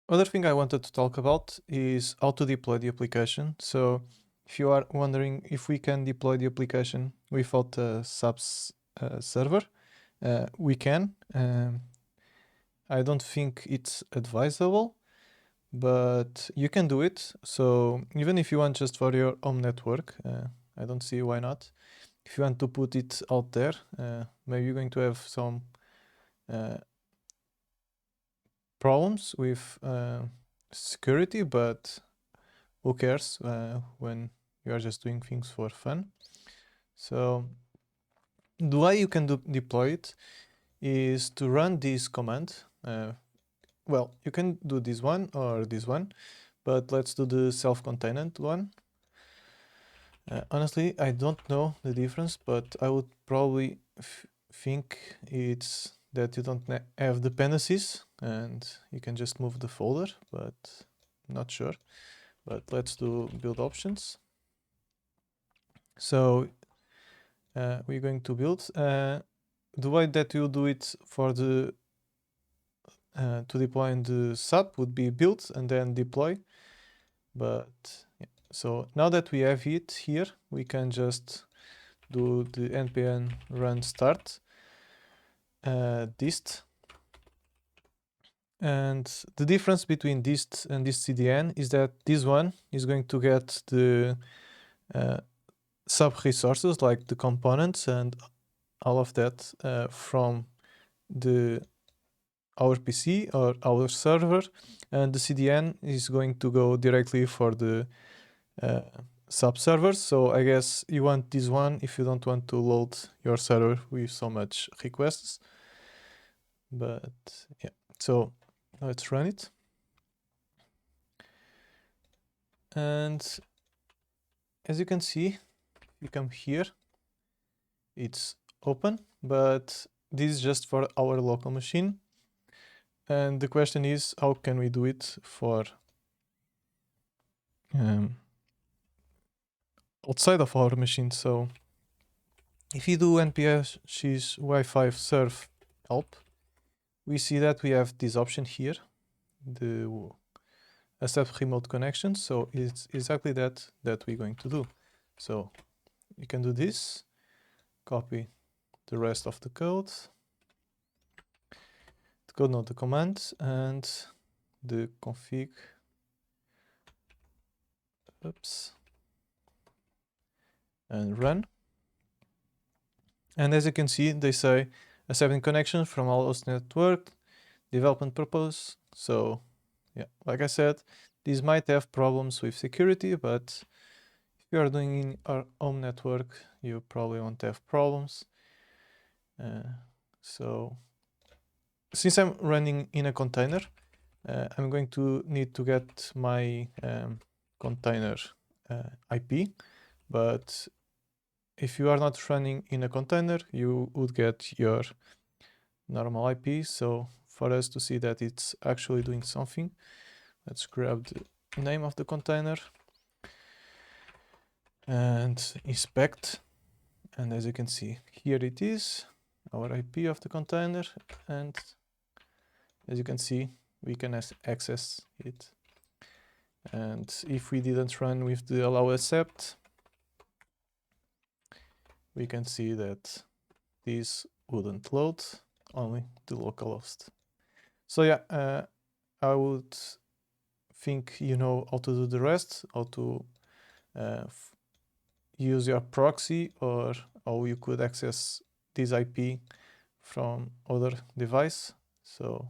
Other thing I wanted to talk about is how to deploy the application. So if you are wondering if we can deploy the application without a SAP server, we can. I don't think it's advisable, but you can do it. So even if you want just for your home network, I don't see why not. If you want to put it out there, maybe you're going to have some problems with security, but who cares when you are just doing things for fun. So the way you can deploy it is to run this command. Well, you can do this one or this one, but let's do the self-contained one. Honestly, I don't know the difference, but I would probably think it's that you don't have dependencies and you can just move the folder, but I'm not sure. But let's do build options. So we're going to build. The way that you do it for the to deploy in the SAP would be build and then deploy. But yeah. So now that we have it here, we can just do the npm run start dist. And the difference between dist and this CDN is that this one is going to get the sub resources like the components and all of that from our PC or our server, and the CDN is going to go directly for the sub servers. So I guess you want this one if you don't want to load your server with so much requests. But yeah, so let's run it. And as you can see, you come here, it's open, but this is just for our local machine. And the question is, how can we do it for outside of our machine? So if you do nps UI5 serve help, we see that we have this option here, the accept remote connection. So it's exactly that we're going to do. So you can do this, copy the rest of the code, not the command, and the config. Oops. And run. And as you can see, they say accepting connection from all host network, development purpose. So yeah, like I said, these might have problems with security, but if you are doing in our home network, you probably won't have problems. So since I'm running in a container, I'm going to need to get my container IP, but if you are not running in a container, you would get your normal IP. So for us to see that it's actually doing something, let's grab the name of the container and inspect. And as you can see, here it is, our IP of the container. And as you can see, we can access it. And if we didn't run with the allow accept, we can see that this wouldn't load, only the localhost. So yeah, I would think you know how to do the rest, how to use your proxy, or how you could access this IP from other device. So